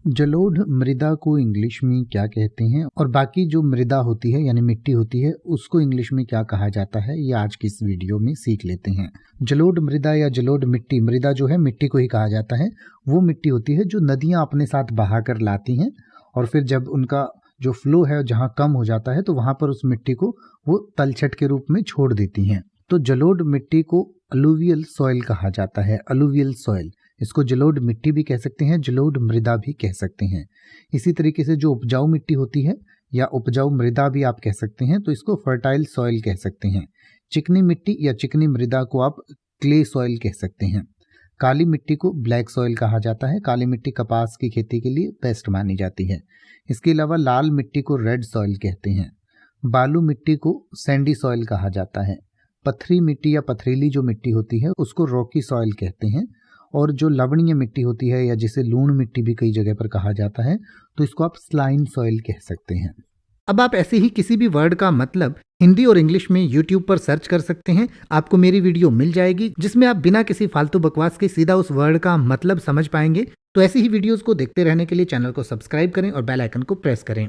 जलोढ़ मृदा को इंग्लिश में क्या कहते हैं और बाकी जो मृदा होती है यानी मिट्टी होती है उसको इंग्लिश में क्या कहा जाता है, ये आज की इस वीडियो में सीख लेते हैं। जलोढ़ मृदा या जलोढ़ मिट्टी, मृदा जो है मिट्टी को ही कहा जाता है, वो मिट्टी होती है जो नदियां अपने साथ बहा कर लाती हैं और फिर जब उनका जो फ्लो है जहाँ कम हो जाता है तो वहां पर उस मिट्टी को वो तलछट के रूप में छोड़ देती हैं। तो जलोढ़ मिट्टी को अलुवियल सॉइल कहा जाता है, अलुवियल सॉइल। इसको जलोढ़ मिट्टी भी कह सकते हैं, जलोढ़ मृदा भी कह सकते हैं। इसी तरीके से जो उपजाऊ मिट्टी होती है या उपजाऊ मृदा भी आप कह सकते हैं, तो इसको फर्टाइल सॉइल कह सकते हैं। चिकनी मिट्टी या चिकनी मृदा को आप क्ले सॉइल कह सकते हैं। काली मिट्टी को ब्लैक सॉइल कहा जाता है। काली मिट्टी कपास की खेती के लिए बेस्ट मानी जाती है। इसके अलावा लाल मिट्टी को रेड सॉइल कहते हैं। बालू मिट्टी को सैंडी सॉइल कहा जाता है। पथरी मिट्टी या पथरीली जो मिट्टी होती है उसको रॉकी सॉइल कहते हैं। और जो लवणीय मिट्टी होती है या जिसे लूण मिट्टी भी कई जगह पर कहा जाता है, तो इसको आप स्लाइन सॉइल कह सकते हैं। अब आप ऐसे ही किसी भी वर्ड का मतलब हिंदी और इंग्लिश में YouTube पर सर्च कर सकते हैं। आपको मेरी वीडियो मिल जाएगी जिसमें आप बिना किसी फालतू बकवास के सीधा उस वर्ड का मतलब समझ पाएंगे। तो ऐसी ही वीडियोस को देखते रहने के लिए चैनल को सब्सक्राइब करें और बेल आइकन को प्रेस करें।